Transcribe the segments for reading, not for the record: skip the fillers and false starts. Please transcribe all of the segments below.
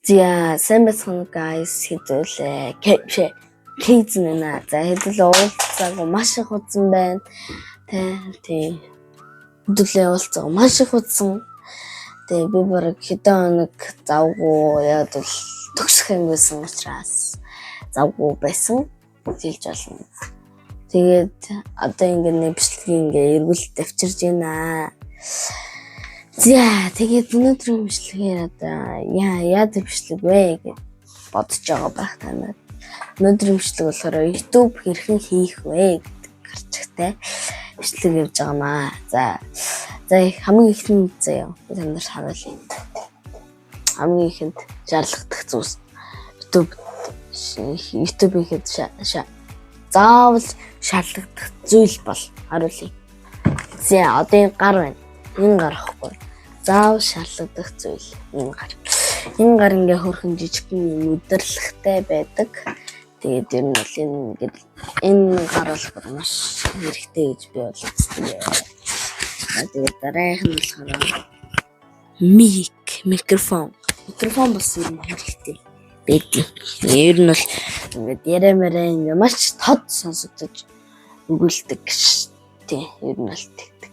За сайн байна guys хэдүүлээ кейз нэ. За хэдүүлээ уулзаагүй маш их удсан байна. Тий. Хэдүүлээ уулзаагүй маш их удсан. Тэгээ би бараг хэдэн хоног завгүй яад бол төгсөх юм байсан учраас завгүй байсан хэлж болно. Тэгээд одоо ингэ бичлэгийг ингэ эргүүлэлт авчирж байна. За тэгээд өнөөдрийн бичлэгээр одоо яад бичлэг вэ гэж бодож байгаа байх танаа. Өнөөдрийн бичлэг болохоор YouTube хэрхэн хийх вэ гэдэг гарчтай бичлэг явьж байгаа маа. За хамгийн ихэнд заяа би танаар харуулъя. Хамгийн ихэнд шаардлагатай зүйлс YouTube ихэд заавал шаардлагатай зүйл бол харуулъя. За одоо энэ гар байна. Энэ гар ахгүй. Заавал шаардлагатай зүйл энэ гар. Энэ гар ингээ хөрхэн жижигхэн өдөрлөгтэй байдаг. Тэгээд ер нь бол энэ гар болохоор маш хэрэгтэй гэж би бол үздэг. Тэгээд дараах нь болохоор микрофон. Микрофон бас ер нь хэрэгтэй байдаг. Ер нь бол ингээд ярэмэрэ ингээ маш тод сонсогдож өгүүлдэг гэж тий ер нь бол тэгдэг.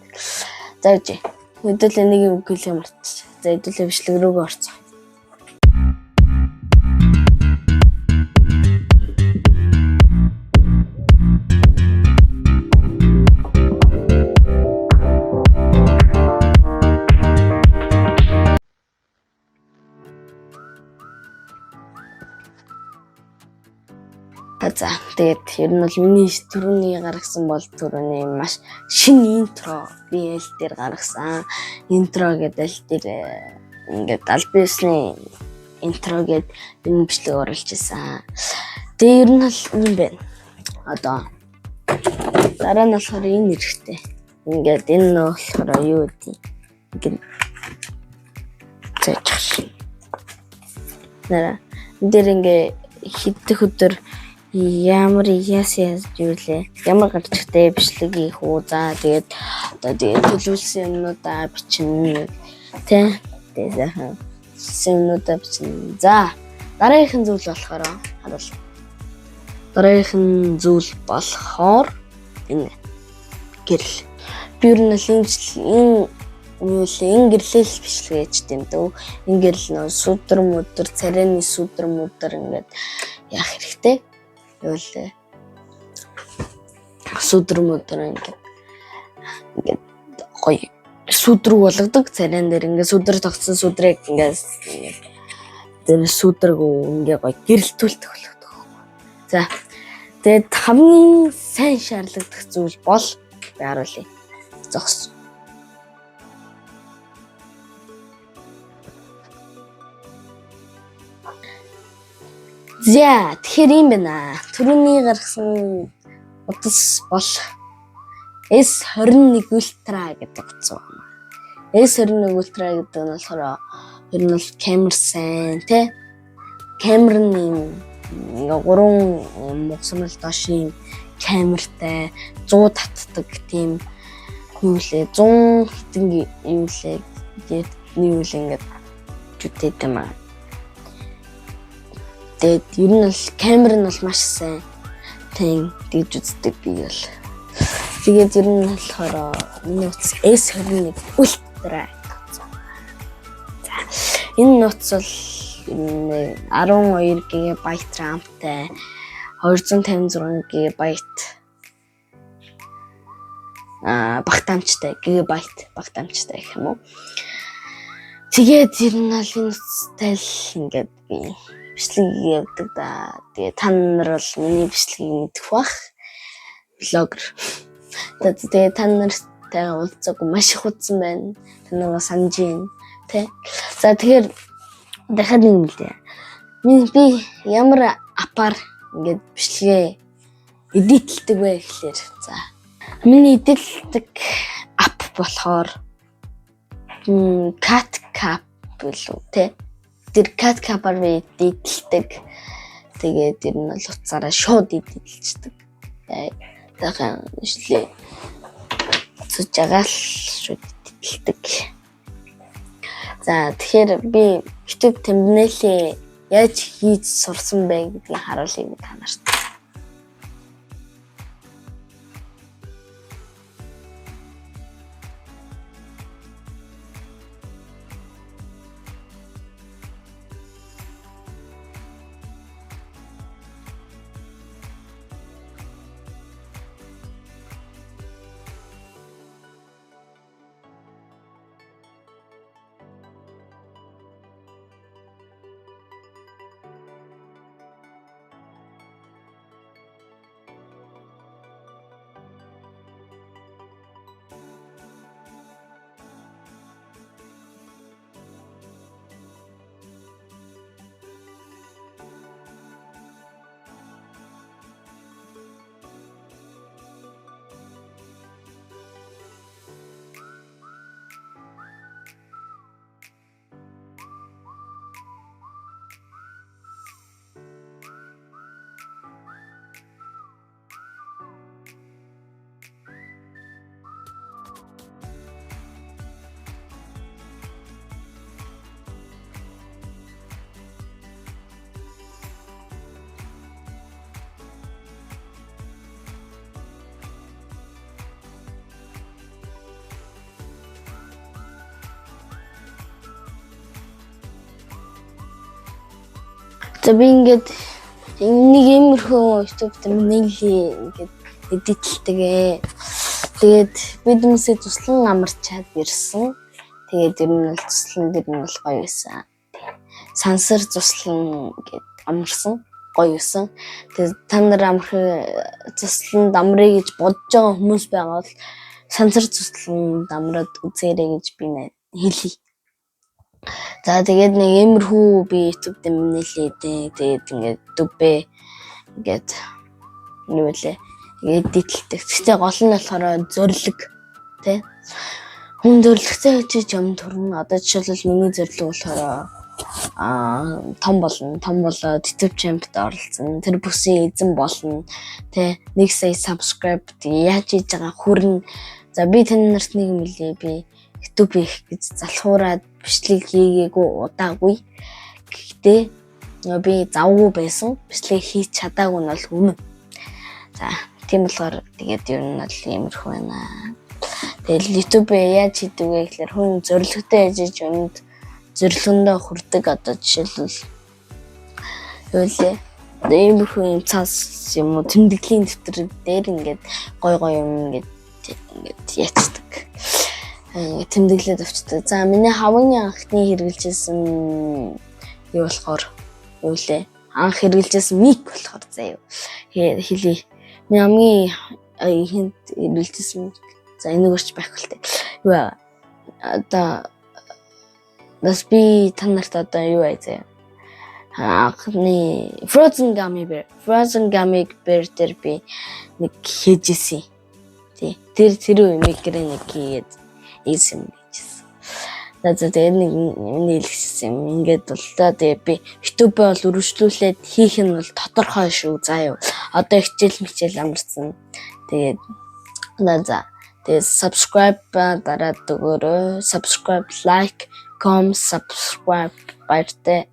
За үгүй. Хэдүүлээ нэг үг хэлээ мартчих. За хэдүүлээ бичлэг рүүгээ орцгоо. За тэгээд ер нь бол миний түрүүний гаргасан бол түрүүний маш шинэ интро би аль дээр гаргасан. Интро гэдэг аль дээр ингээд аль биесний интро гэдэг энэ бичлэг оруулж ирсэн. Тэгээд ер нь бол юм байна. Одоо дараа нь болохоор энэ хэрэгтэй. Ингээд энэ нь болохоор юу гэдэг. Ингээд зэчих. Нара дээр ингээд хиддэх өдөр ямар яас зүйлээ ямар гарчтай бичлэг хийх үү. За тэгээд одоо тэгээд төлөвлөсөн юмнуудаа бичнэ тэ тэгээд юмнуудаа бичнэ. За дараагийн зүйл болохоор харуул. Дараагийн зүйл болохоор энэ гэрэл. Би ер нь энэ гэрлэл бичлэг ээж тийм дөө. Энэ гэрэл нөө сүдэр мөдөр царайны сүдэр мөдөр ингээд яах хэрэгтэй. Юулээ сүдэр мөдөр ингээд гоё сүдрэг болгодог царайн дээр ингээд сүдэр тогтсон сүдрийг ингээд тэр сүдрэг ингээд гоё гэрэлтүүлдэг болгодог. За тэгээд хамгийн сайн шаардлагатай зүйл бол би харуулъя. Зогс. За тэгэхээр юм байна. Түрүүний гаргасан утас бол S21 Ultra гэдэг утас байна. S21 Ultra гэдэг нь болохоор ер нь бол камер сайн тий. Камерны 3 мөксмөл дошийн камертай 100 татдаг тийм юу лээ 100 хитэн юу лээ гэдэг юу л ингээд жүтэд юм аа. Тэгээд ер нь бол камер нь бол маш сайн. Тийм тэгж үздэг би бол. Тэгээд ер нь болохоор энэ утас S21 Ultra. За энэ утас бол 12 GB RAM-тай 256 GB багтаамжтай багтаамжтай гэх юм уу. Тэгээд ер нь бол энэ утастай л ингээд би бичлэг явдаг да. Тэгээ та нар бол миний бичлэгийг мэдэх бах. Блогер. Тэгээ та нартай уулзаагүй маш их удсан байна. Та нараа санаж байна. Тэ. За тэгэхээр дахиад нэг юм л дээ. Би ямар апаар ингээд бичлэгээ эдитлдэг вэ гэхлээр. За. Миний эдитлдэг ап болохоор CapCut билүү тэ. Тэр CapCut-аар би эдитлдэг. Тэгээд ер нь бол утсаараа шууд эдитлждэг. Дахин нэшлээ. Цуцагаал шууд эдитлдэг. За тэгэхээр би YouTube thumbnail-ийг яаж хийж сурсан бэ гэдгийг харуулъя та нарт. За би ингээд нэг иймэрхүү YouTube дээр ингээд эдитэлтэйгээ. Тэгээд бид хүмүүсээ туслан амарчаад ирсэн. Тэгээд ер нь бол туслан дээр нь бол гоё байсан. Сансар туслан ингээд амарсан. Гоё байсан. Тэгээд та нар амарх тусланд амрыг гэж бодож байгаа хүмүүс байгаа бол сансар тусланд амраад үзээрэй гэж би хэлье. За тэгээд нэг иймэрхүү би YouTube дээр нэлээдээ. Тэгээд ингээд дүбээ ингээд юу вэ? Эдитэлтэй. Гэхдээ гол нь болохоор зориг тий. Хүн зоригтой гэж юм төрнө. Одоо жишээлбэл миний зориг болохоор том болно. Том болоод YouTube channel-д оролцсон. Тэр бүсийн эзэн болно. Тий. 1 сая subscribe яаж хийж байгаа хүрнэ. За би тань нарт нэг юм хэлье. Би YouTube хийх гэж залхуураад бичлэг хийгээгүй удаагүй. Гэхдээ би завгүй байсан. Бичлэг хийж чадаагүй нь бол үнэн. За тийм болохоор тэгээд ер нь бол иймэрхүү байна. Тэгэл YouTube яаж хийдэг вэ гэхээр хүн зорилготой яжиж өнд зорилгондоо хүрдэг. Одоо жишээлбэл юу лээ. Иймэрхүү юм цаас юм уу тэмдэглэлийн дэвтэр дээр ингээд гой юм ингээд яцдаг. Тэмдэглээд авчдаг. За миний хамгийн анхны хэрэгжилжсэн юу болохоор юу лээ. Анх хэрэгжилжсэн мик болохоор заяа. Хэлий. Миний хамгийн хэрэгжилжсэн. За энийг өрч байхгүй л тээ. Юу одоо бас би та нарт одоо юу аа заяа. Анхны Frozen Gummy Bear дээр би нэг хийжсэн. Тий. Тэр микрэ нэг хийгээд ийсэн гэжсэн. За тэгээд нэг хэлчихсэн юм. Ингээд бол тэгээд би YouTube бол өргөжлүүлээд хийх нь бол тодорхой шүү. За юу. Одоо хичээл амарсан. Тэгээд тэгээд subscribe дараад өгөөрэй. Subscribe, like, comment, subscribe баяртай.